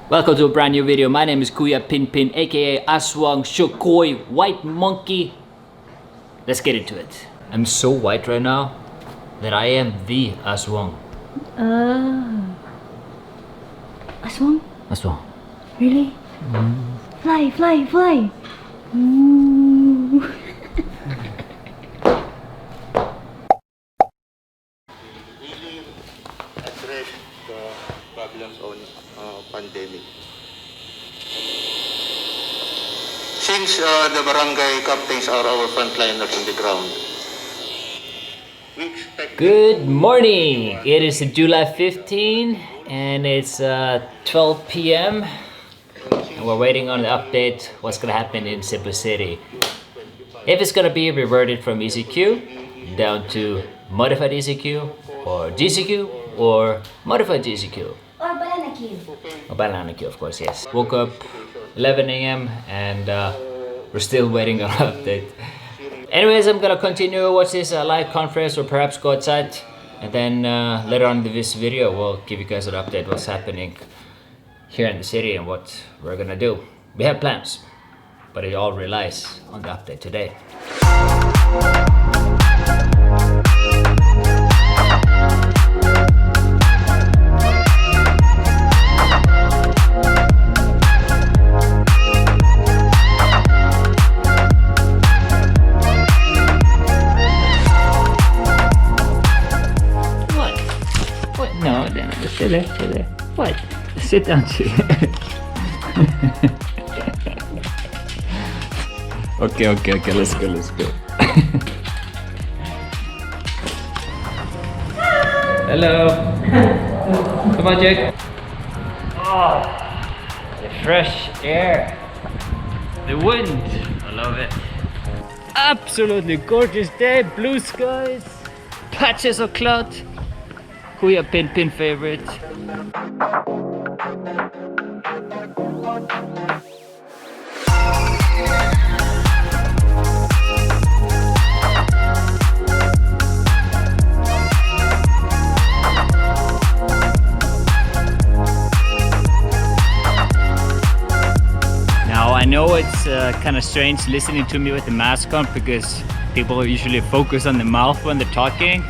Welcome to a brand new video. My name is Kuya Pinpin, aka Aswang Shokoi White Monkey. Let's get into it. I'm so white right now that I am the Aswang. Aswang? Aswang. Really? Fly, fly, fly! Ooh. Address the problems on pandemic. Since the barangay captains are our frontliners on the ground, we expect... Good morning! It is July 15 and it's 12 p.m. and we're waiting on the update what's gonna happen in Cebu City. If it's gonna be reverted from ECQ down to modified ECQ or GCQ or modified GCQ. Or banana queue. Or banana queue, of course, yes. Woke up 11 a.m. and we're still waiting on an update. Anyways, I'm gonna continue watch this live conference or perhaps go outside, and then later on in this video we'll give you guys an update what's happening here in the city and what we're gonna do. We have plans, but it all relies on the update today. Sit there. What? Sit down, Okay, let's go. Hello. Come on, Jake. Oh, the fresh air. The wind. I love it. Absolutely gorgeous day. Blue skies. Patches of cloud. Kuya Pinpin favorite. Now I know it's kind of strange listening to me with the mask on because people usually focus on the mouth when they're talking,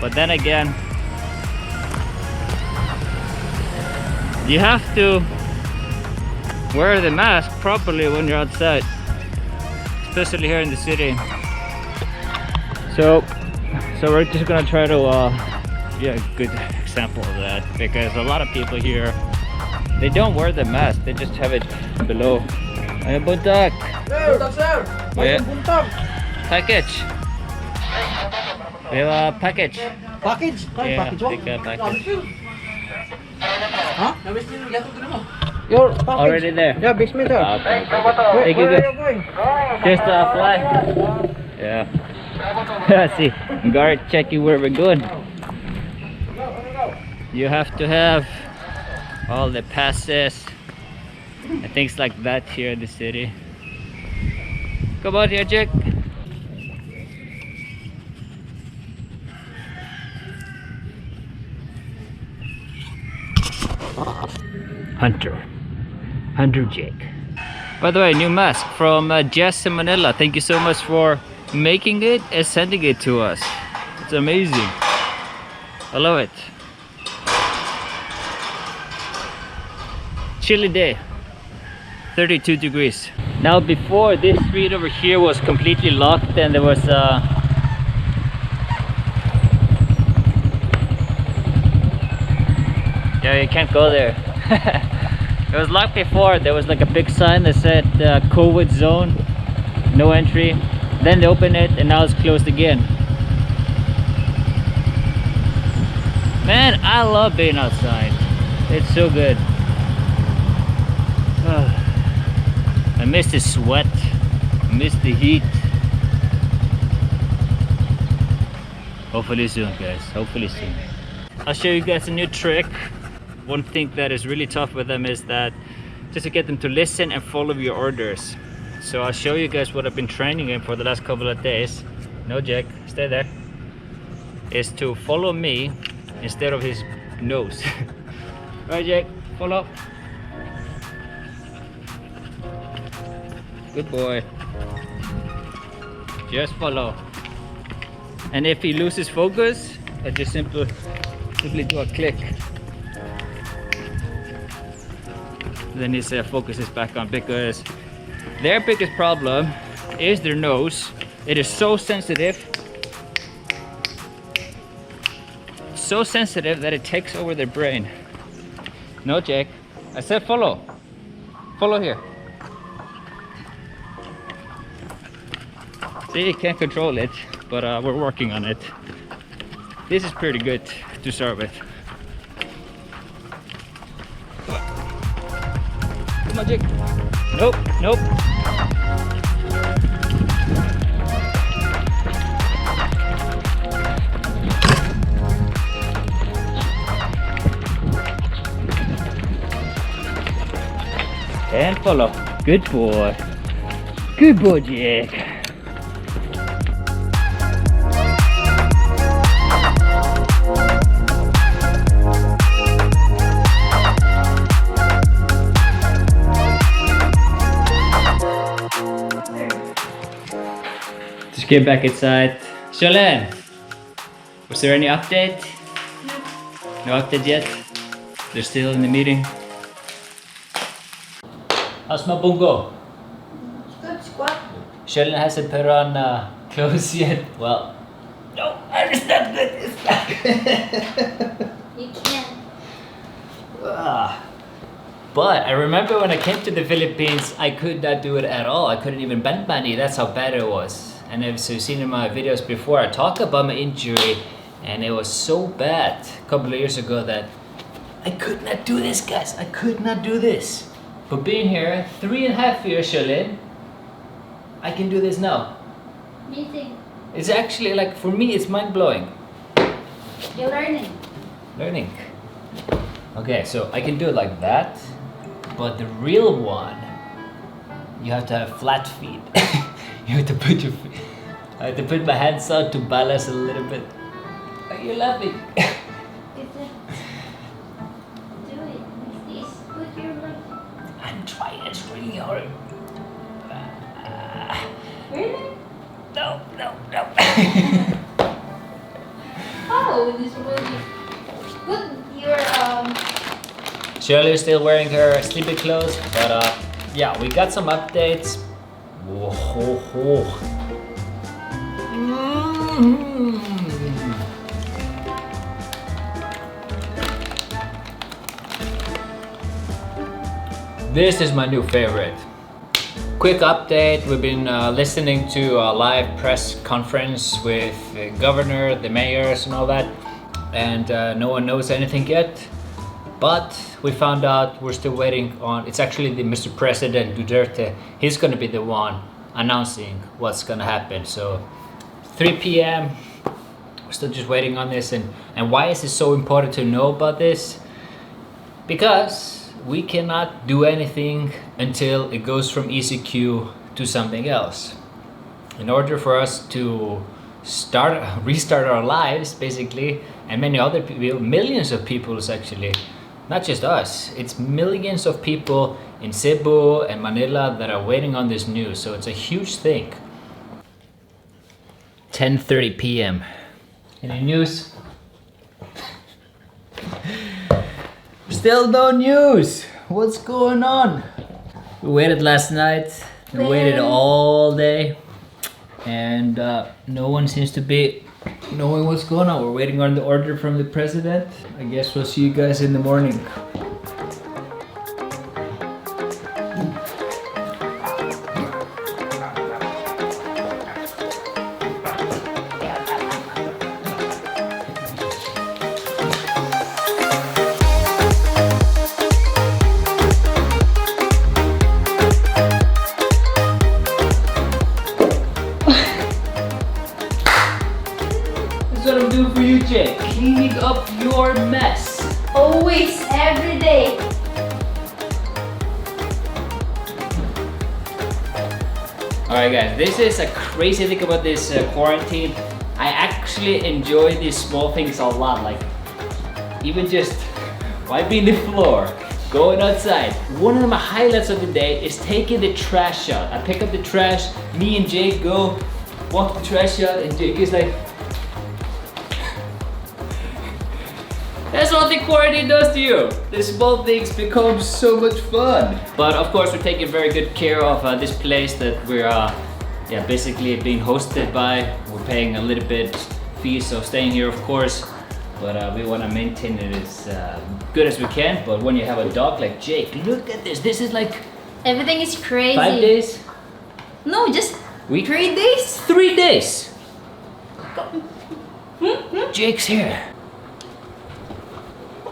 but then again, you have to wear the mask properly when you're outside, especially here in the city. So we're just gonna try to be a good example of that, because a lot of people here, they don't wear the mask, they just have it below. Ay, buntak! Buntak, sir! May buntak! Package! We have a package. Package? Yeah, Package? take a package. Huh? Your package. Already there? Yeah, basement there. Okay. Where Thank you, are good. you going? Just fly. Yeah. See, guard checking where we're going. You have to have all the passes and things like that here in the city. Come on here, Jack. Hunter Jake. By the way, new mask from Jess in Manila. Thank you so much for making it and sending it to us. It's amazing. I love it. Chilly day. 32 degrees. Now before, this street over here was completely locked and there was yeah, you can't go there. It was locked before. There was like a big sign that said COVID zone, no entry. Then they opened it and now it's closed again. Man, I love being outside. It's so good. I miss the sweat. I miss the heat. Hopefully soon, guys. Hopefully soon. I'll show you guys a new trick. One thing that is really tough with them is that just to get them to listen and follow your orders. So I'll show you guys what I've been training in for the last couple of days. No, Jack, stay there. Is to follow me instead of his nose. Right, Jack, follow. Good boy. Just follow. And if he loses focus, I just simply do a click. Then his focus is back on, because their biggest problem is their nose. It is so sensitive. So sensitive that it takes over their brain. No, Jake. I said follow. Follow here. See, you can't control it, but we're working on it. This is pretty good to start with. Come on, Jake. Nope, nope. And follow. Good boy. Good boy, Jake. Just get back inside. Charlene, was there any update? No. No update yet? They're still in the meeting. How's my bungo? Good squat. Charlene hasn't put on clothes yet. Well, no, it's not good. It's not good. You can't. But I remember when I came to the Philippines, I could not do it at all. I couldn't even bend my knee. That's how bad it was. And as you've seen in my videos before, I talk about my injury, and it was so bad a couple of years ago that I could not do this, guys. I could not do this. But being here 3.5 years, Charlene, I can do this now. Amazing. It's actually like, for me, it's mind-blowing. You're learning. Learning. Okay, so I can do it like that, but the real one, you have to have flat feet. You have to put your feet, I have to put my hands out to balance a little bit. Are you laughing? Good job. Do it like this. Put your leg. I'm trying, it's really hard. Really? No, no, no. Oh, this really good. Your Shirley's still wearing her sleepy clothes, but yeah, we got some updates. Whoa, ho, ho. This is my new favorite. Quick update, we've been listening to a live press conference with the governor, the mayors and all that, and no one knows anything yet, but we found out we're still waiting on, it's actually the Mr. President Duterte. He's going to be the one announcing what's going to happen. So 3 p.m. we're still just waiting on this. And why is it so important to know about this? Because we cannot do anything until it goes from ECQ to something else. In order for us to restart our lives, basically, and many other people, millions of people actually, not just us, it's millions of people in Cebu and Manila that are waiting on this news. So it's a huge thing. 10:30 p.m. Any news? Still no news. What's going on? We waited last night. We waited all day, and no one seems to be knowing what's going on. We're waiting on the order from the president. I guess we'll see you guys in the morning. What I'm doing for you, Jake. Cleaning up your mess. always, every day. Alright guys, this is a crazy thing about this quarantine. I actually enjoy these small things a lot, like even just wiping the floor, going outside. One of my highlights of the day is taking the trash out. I pick up the trash, me and Jake go, walk the trash out, and Jake is like, that's what the quarantine does to you. The small things become so much fun. But of course, we're taking very good care of this place that we're basically being hosted by. We're paying a little bit fee, so staying here, of course. But we want to maintain it as good as we can. But when you have a dog like Jake, look at this. This is like Everything is crazy. 5 days. No, just Week? 3 days. 3 days. Jake's here.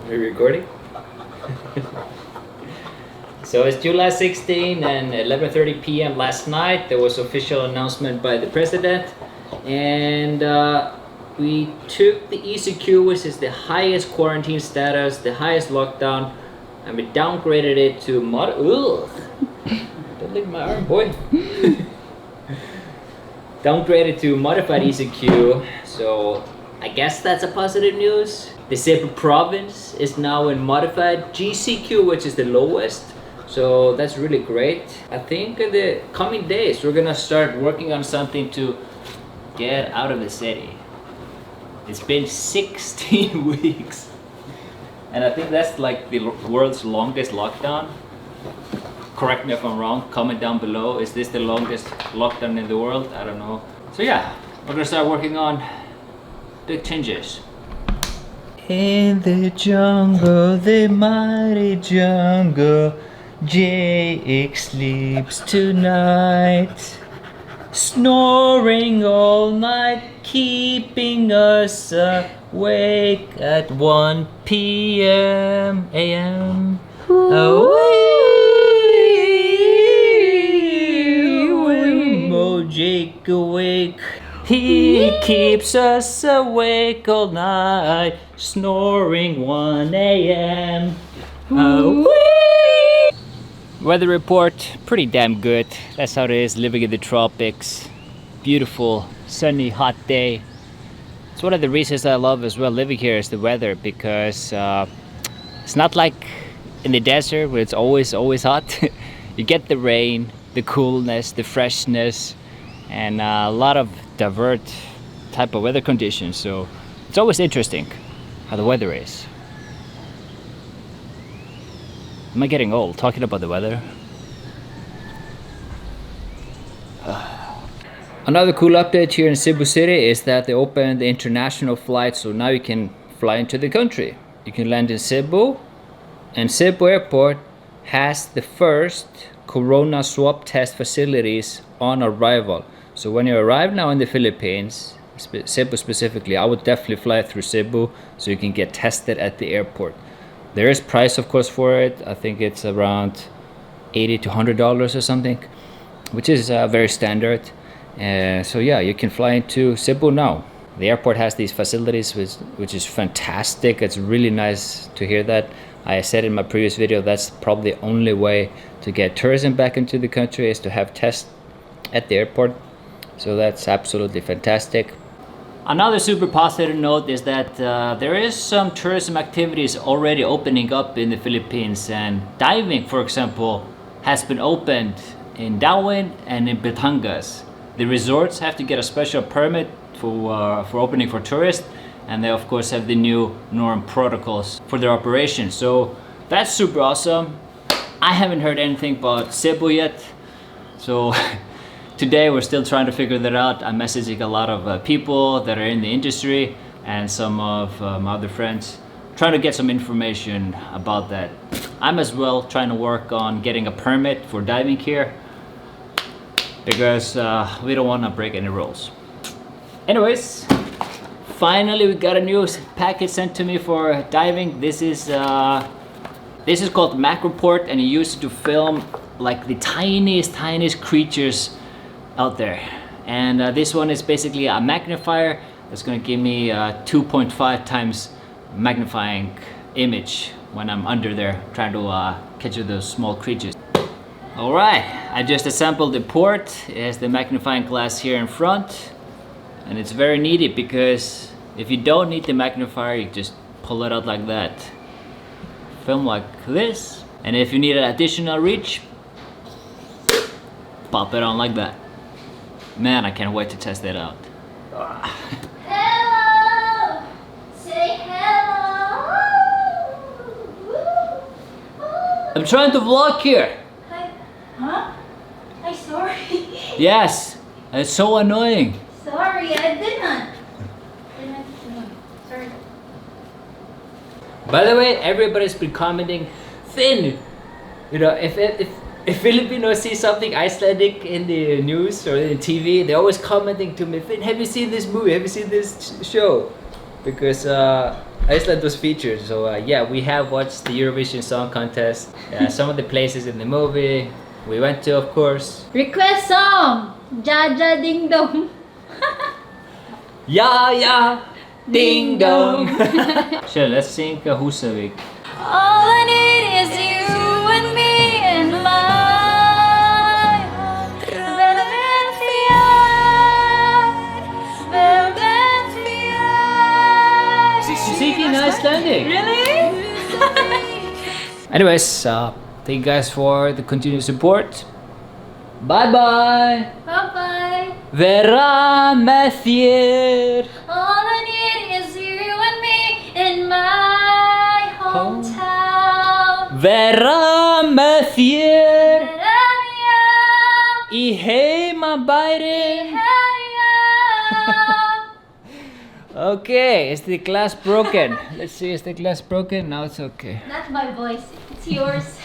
Are you recording? So it's July 16 and 11:30 p.m. last night. There was official announcement by the president, and we took the ECQ, which is the highest quarantine status, the highest lockdown, and we downgraded it to Ugh. Don't lick my arm, boy. Downgraded to modified ECQ. So I guess that's a positive news. The Cebu province is now in modified GCQ, which is the lowest. So that's really great. I think in the coming days, we're gonna start working on something to get out of the city. It's been 16 weeks. And I think that's like the world's longest lockdown. Correct me if I'm wrong, comment down below. Is this the longest lockdown in the world? I don't know. So yeah, we're gonna start working on big changes. In the jungle, the mighty jungle, Jake sleeps tonight, snoring all night, keeping us awake at 1 p.m. a.m. Oh, Jake awake. He keeps us awake all night, snoring 1 a.m. Weather report, pretty damn good. That's how it is, living in the tropics. Beautiful, sunny, hot day. It's one of the reasons I love as well living here is the weather, because it's not like in the desert where it's always hot. You get the rain, the coolness, the freshness, and a lot of divert type of weather conditions. So it's always interesting how the weather is. Am I getting old talking about the weather? Another cool update here in Cebu City is that they opened the international flight, so now you can fly into the country. You can land in Cebu, and Cebu Airport has the first Corona swab test facilities on arrival. So when you arrive now in the Philippines, Cebu specifically, I would definitely fly through Cebu so you can get tested at the airport. There is price, of course, for it. I think it's around $80 to $100 or something, which is very standard. So yeah, you can fly into Cebu now. The airport has these facilities, which is fantastic. It's really nice to hear that. I said in my previous video, that's probably the only way to get tourism back into the country is to have tests at the airport. So that's absolutely fantastic. Another super positive note is that there is some tourism activities already opening up in the Philippines, and diving, for example, has been opened in Darwin and in Batangas. The resorts have to get a special permit for opening for tourists, and they of course have the new norm protocols for their operation. So that's super awesome. I haven't heard anything about Cebu yet, so today we're still trying to figure that out. I'm messaging a lot of people that are in the industry and some of my other friends, trying to get some information about that. I'm as well trying to work on getting a permit for diving here, because we don't want to break any rules. Anyways, finally we got a new package sent to me for diving. This is called Macroport, and you use it to film like the tiniest creatures out there. And this one is basically a magnifier that's going to give me a 2.5 times magnifying image when I'm under there trying to catch those small creatures. Alright, I just assembled the port. It has the magnifying glass here in front, and it's very needy because if you don't need the magnifier, you just pull it out like that. Film like this, And if you need an additional reach, pop it on like that. Man, I can't wait to test that out. Hello! Say hello! I'm trying to vlog here. Hi. Huh? I'm sorry. Yes, it's so annoying. Sorry, I didn't. Sorry. By the way, everybody's been commenting, Finn, you know, if Filipinos see something Icelandic in the news or in TV, they're always commenting to me, Finn, have you seen this movie? Have you seen this show? Because Iceland was featured. So yeah, we have watched the Eurovision Song Contest. Some of the places in the movie we went to, of course. Request song! Jaja Ding Dong. Yeah, yeah, ding dong. Sure, let's sing Husavik. All I need is you and me and my Philadelphia. She's singing Icelandic. Really? Anyways, thank you guys for the continued support. Bye bye. Bye bye. Vera með þér. All I need is you and me in my hometown. Vera með þér Philadelphia. í heimabærin. Okay, is the glass broken? Let's see, is the glass broken? No, it's okay. Not my voice, it's yours.